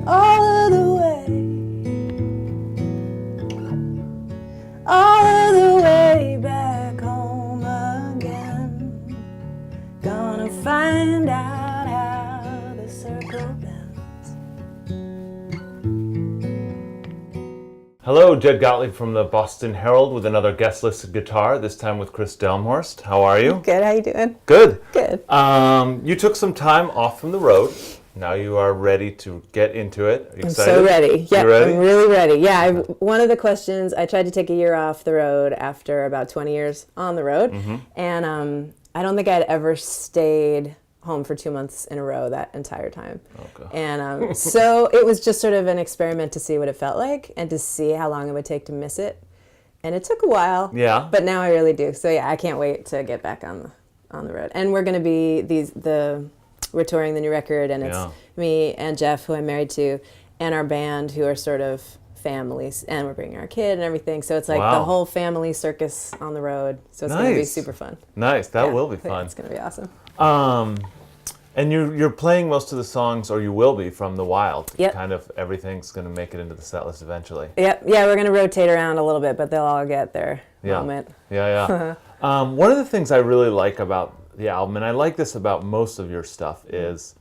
all of the way, all of the way back home again. Gonna find out how the circle bends. Hello, Jed Gottlieb from the Boston Herald with another guest-listed guitar, this time with Kris Delmhorst. How are you? Good, how you doing? Good. Good. You took some time off from the road. Now you are ready to get into it. Are you excited? I'm so ready. Yeah, you ready? I'm really ready. Yeah, one of the questions, I tried to take a year off the road after about 20 years on the road, and I don't think I'd ever stayed home for 2 months in a row that entire time. Okay. And so it was just sort of an experiment to see what it felt like and to see how long it would take to miss it. And it took a while. Yeah. But now I really do. So yeah, I can't wait to get back on the road. And we're going to be we're touring the new record, and it's me and Jeff, who I'm married to, and our band, who are sort of families, and we're bringing our kid and everything. So it's like the whole family circus on the road. So it's going to be super fun. Nice. That will be fun. Yeah, it's going to be awesome. And you're playing most of the songs, or you will be, from The Wild. Yep. Kind of everything's going to make it into the set list eventually. Yep. Yeah, we're going to rotate around a little bit, but they'll all get their moment. Yeah. One of the things I really like about the album, and I like this about most of your stuff, is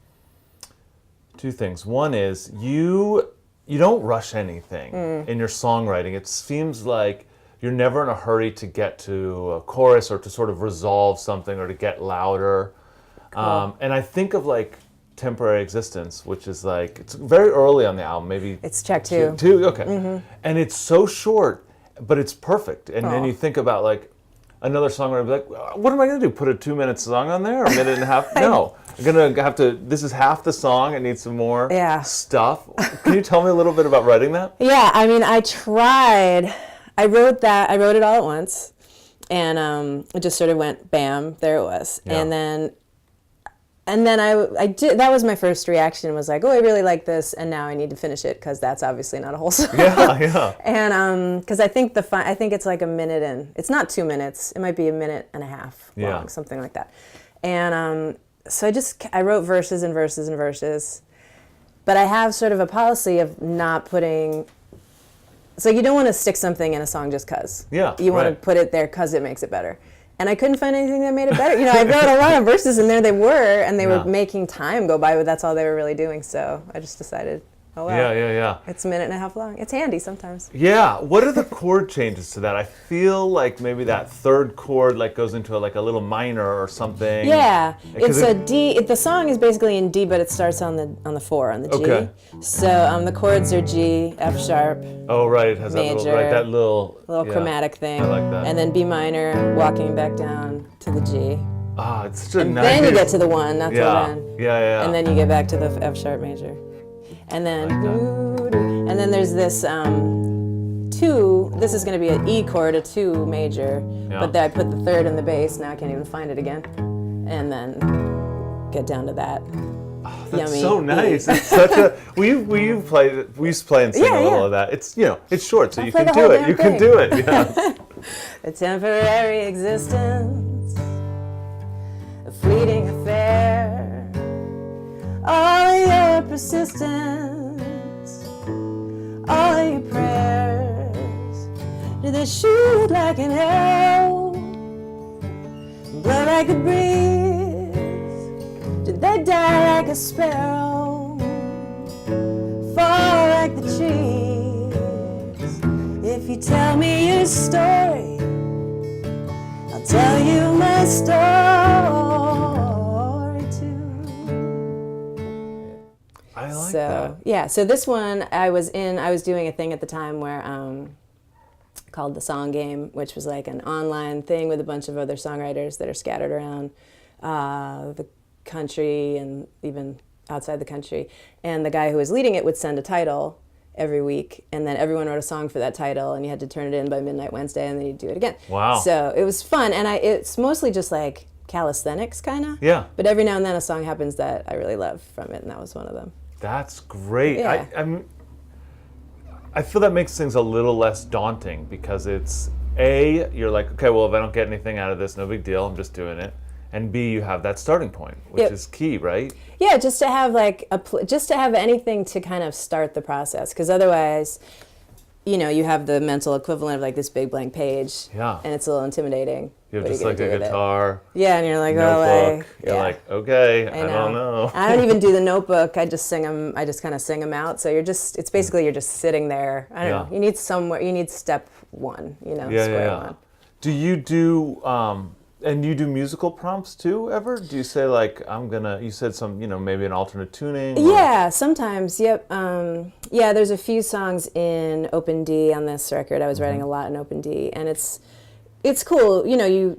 two things. One is you don't rush anything in your songwriting. It seems like you're never in a hurry to get to a chorus or to sort of resolve something or to get louder. Cool. And I think of like Temporary Existence, which is like, it's very early on the album, maybe it's track two. Okay. And it's so short, but it's perfect. And then you think about like another song where I'd be like, what am I going to do? Put a 2-minute song on there? Or a minute and a half? No. I'm going to have to, this is half the song. It needs some more stuff. Can you tell me a little bit about writing that? Yeah, I mean, I tried. I wrote it all at once. And it just sort of went, bam, there it was. Yeah. And then I did, that was my first reaction, was like, oh, I really like this, and now I need to finish it, because that's obviously not a whole song. Yeah. And because I think it's like a minute, and it's not 2 minutes, it might be a minute and a half long, something like that. And so I wrote verses and verses and verses, but I have sort of a policy of not putting, so you don't want to stick something in a song just because. Yeah, you want to put it there because it makes it better. And I couldn't find anything that made it better. You know, I wrote a lot of verses in there, they were making time go by, but that's all they were really doing. So I just decided, oh well. Yeah. It's a minute and a half long. It's handy sometimes. Yeah. What are the chord changes to that? I feel like maybe that third chord like goes into like a little minor or something. Yeah. It's a D. The song is basically in D, but it starts on the 4, on the G. Okay. So the chords are G, F sharp. Oh right, it has major, that little chromatic thing. I like that. And then B minor, walking back down to the G. Ah, it's such a and nice. Then you get to the 1, not till then. Yeah. And then you get back to the F sharp major. And then, there's this 2. This is going to be an E chord, a 2 major, but then I put the 3rd in the bass. Now I can't even find it again. And then get down to that. Oh, that's so nice. It's such a. We used to play and sing a little of that. It's it's short, so you can do it. You can do it. Yes. A temporary existence, a fleeting affair. All your persistence, all your prayers, did they shoot like an arrow, blow like a breeze? Did they die like a sparrow, fall like the trees? If you tell me your story, I'll tell you my story. I like that. Yeah, so this one I was doing a thing at the time where called The Song Game, which was like an online thing with a bunch of other songwriters that are scattered around the country and even outside the country. And the guy who was leading it would send a title every week, and then everyone wrote a song for that title, and you had to turn it in by midnight Wednesday, and then you'd do it again. Wow. So it was fun, and it's mostly just like calisthenics kind of. Yeah. But every now and then a song happens that I really love from it, and that was one of them. That's great. Yeah. I feel that makes things a little less daunting, because it's you're like, okay, well, if I don't get anything out of this, no big deal, I'm just doing it. and B, you have that starting point, which is key, right? Yeah, just to have like just to have anything to kind of start the process, because otherwise, you know, you have the mental equivalent of like this big blank page, and it's a little intimidating. You have just like a guitar, and you're like, notebook. You're like, okay, I don't know. I don't even do the notebook. I just sing them. I just kind of sing them out. So it's basically you're just sitting there. I don't know. You need somewhere. You need step one. You know, square one. Do you do? And you do musical prompts too, ever? Do you say like, you said some, you know, maybe an alternate tuning? Or? Yeah, sometimes, yep. There's a few songs in open D on this record. I was writing a lot in open D, and it's cool. You know,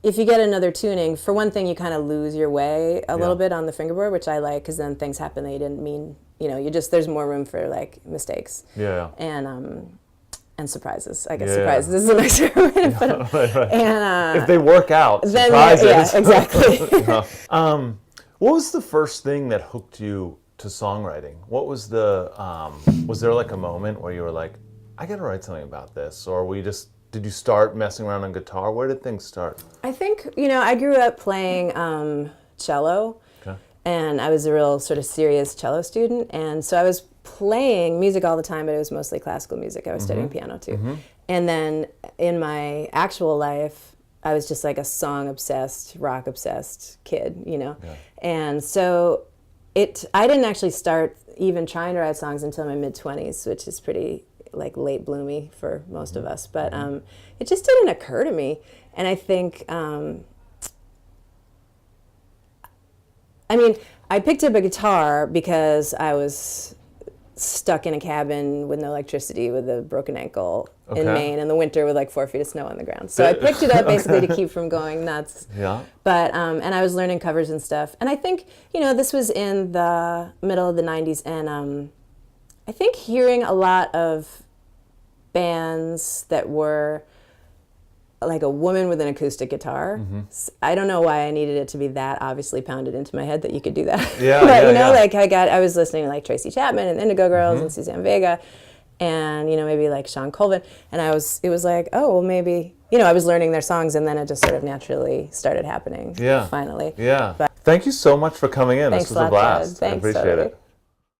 if you get another tuning, for one thing, you kind of lose your way a little bit on the fingerboard, which I like, because then things happen that you didn't mean. You know, there's more room for like mistakes. Yeah. And surprises. I guess surprises is the nice way to put it. Right. And if they work out, then, surprises. Yeah, exactly. What was the first thing that hooked you to songwriting? What was was there like a moment where you were like, I gotta write something about this? Or did you start messing around on guitar? Where did things start? I think, you know, I grew up playing cello. Okay. And I was a real sort of serious cello student. And so I was playing music all the time, but it was mostly classical music. I was studying piano too. And then in my actual life, I was just like a song-obsessed, rock-obsessed kid, you know. Yeah. And so I didn't actually start even trying to write songs until my mid-20s, which is pretty like late bloomy for most of us. But it just didn't occur to me. And I think, I picked up a guitar because I was stuck in a cabin with no electricity with a broken ankle in Maine in the winter with like 4 feet of snow on the ground. So I picked it up basically to keep from going nuts. Yeah. But, and I was learning covers and stuff. And I think, you know, this was in the middle of the 90s. And I think hearing a lot of bands that were like a woman with an acoustic guitar. I don't know why I needed it to be that obviously pounded into my head that you could do that. Yeah, but you know, like I was listening to like Tracy Chapman and Indigo Girls and Suzanne Vega, and you know, maybe like Sean Colvin, and it was like, oh well, maybe, you know, I was learning their songs, and then it just sort of naturally started happening. Yeah. Finally. Yeah. But thank you so much for coming in. This was a blast. Thanks, I appreciate it.